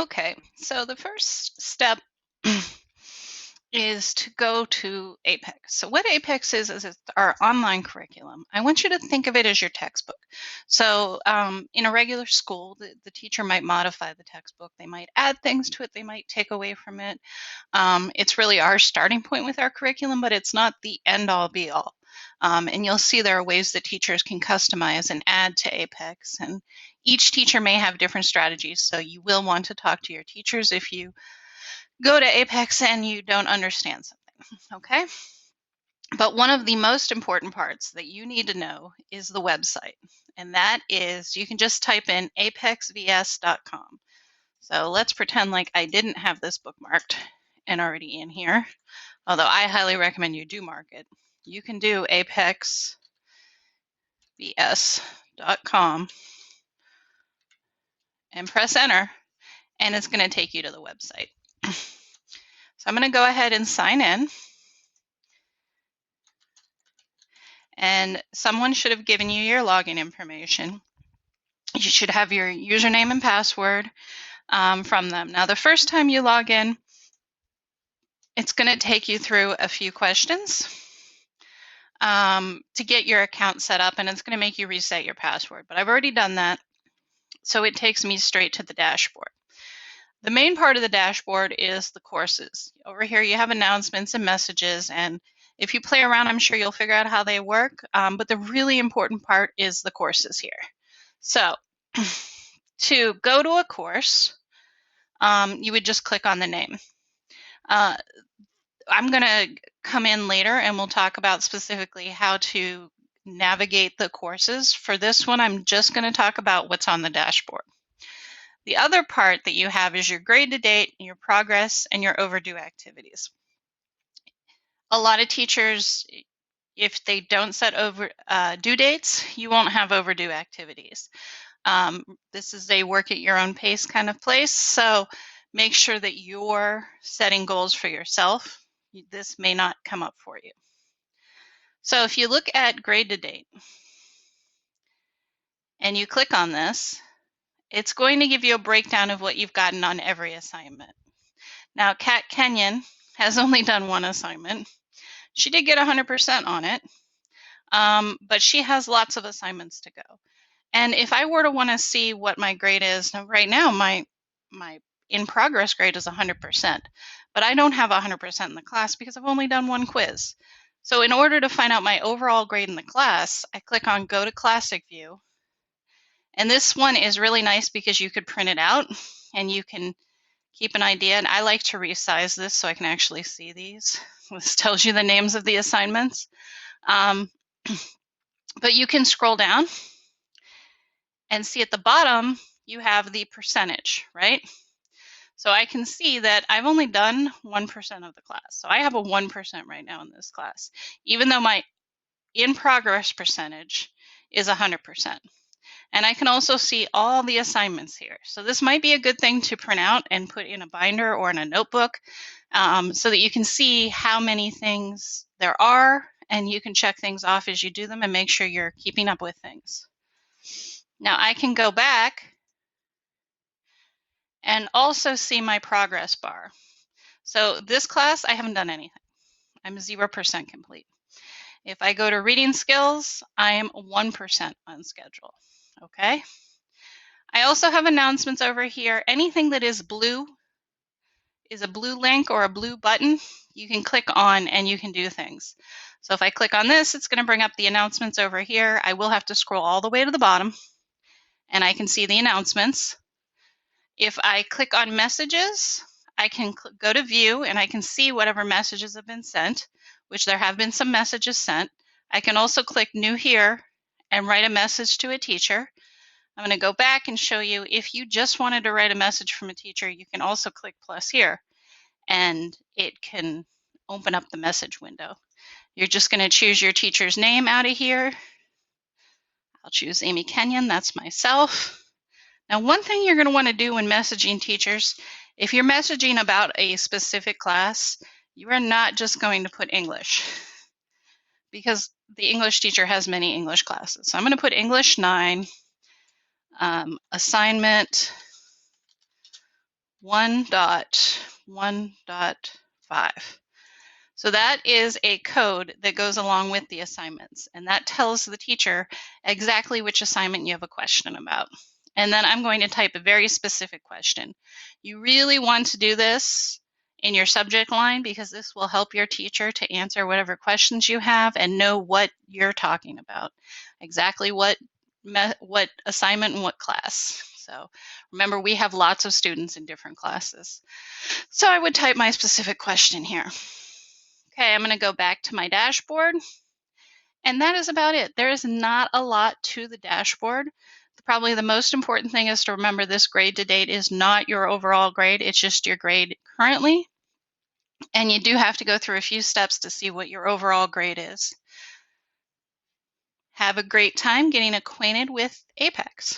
Okay, so the first step is to go to Apex. So what Apex is it's our online curriculum. I want you to think of it as your textbook. So in a regular school, the teacher might modify the textbook. They might add things to it. They might take away from it. It's really our starting point with our curriculum, but it's not the end all be all. And you'll see there are ways that teachers can customize and add to Apex. And each teacher may have different strategies. So you will want to talk to your teachers if you go to Apex and you don't understand something, okay? But one of the most important parts that you need to know is the website. And that is, you can just type in apexvs.com. So let's pretend like I didn't have this bookmarked and already in here, although I highly recommend you do mark it. You can do apexvs.com and press enter, and it's going to take you to the website. So I'm going to go ahead and sign in. And someone should have given you your login information. You should have your username and password from them. Now, the first time you log in, it's going to take you through a few questions to get your account set up, and it's going to make you reset your password. But I've already done that, so it takes me straight to the dashboard. The main part of the dashboard is the courses. Over here, you have announcements and messages, and if you play around, I'm sure you'll figure out how they work, but the really important part is the courses here. So to go to a course, you would just click on the name. I'm going to come in later and we'll talk about specifically how to navigate the courses. For this one, I'm just going to talk about what's on the dashboard. The other part that you have is your grade to date, your progress, and your overdue activities. A lot of teachers, if they don't set due dates, you won't have overdue activities. This is a work at your own pace kind of place, so make sure that you're setting goals for yourself. This may not come up for you. So if you look at grade to date and you click on this, it's going to give you a breakdown of what you've gotten on every assignment. Now, Kat Kenyon has only done one assignment. She did get 100% on it, but she has lots of assignments to go. And if I were to want to see what my grade is, now right now my in progress grade is 100%, but I don't have 100% in the class because I've only done one quiz. So in order to find out my overall grade in the class, I click on Go to Classic View. And this one is really nice because you could print it out and you can keep an idea. And I like to resize this so I can actually see these. This tells you the names of the assignments. But you can scroll down and see at the bottom, you have the percentage, right? So I can see that I've only done 1% of the class. So I have a 1% right now in this class, even though my in progress percentage is 100%. And I can also see all the assignments here. So this might be a good thing to print out and put in a binder or in a notebook so that you can see how many things there are, and you can check things off as you do them and make sure you're keeping up with things. Now I can go back and also see my progress bar. So this class, I haven't done anything. I'm 0% complete. If I go to reading skills, I am 1% on schedule, okay? I also have announcements over here. Anything that is blue is a blue link or a blue button. You can click on and you can do things. So if I click on this, it's going to bring up the announcements over here. I will have to scroll all the way to the bottom and I can see the announcements. If I click on messages, I can go to view and I can see whatever messages have been sent, which there have been some messages sent. I can also click new here and write a message to a teacher. I'm going to go back and show you if you just wanted to write a message from a teacher, you can also click plus here and it can open up the message window. You're just going to choose your teacher's name out of here. I'll choose Amy Kenyon, that's myself. Now, one thing you're going to want to do when messaging teachers, if you're messaging about a specific class, you are not just going to put English because the English teacher has many English classes. So I'm going to put English 9, assignment 1.1.5. So that is a code that goes along with the assignments, and that tells the teacher exactly which assignment you have a question about. And then I'm going to type a very specific question. You really want to do this in your subject line because this will help your teacher to answer whatever questions you have and know what you're talking about, exactly what assignment and what class. So remember, we have lots of students in different classes. So I would type my specific question here. Okay, I'm going to go back to my dashboard. And that is about it. There is not a lot to the dashboard. Probably the most important thing is to remember this grade to date is not your overall grade. It's just your grade currently. And you do have to go through a few steps to see what your overall grade is. Have a great time getting acquainted with Apex.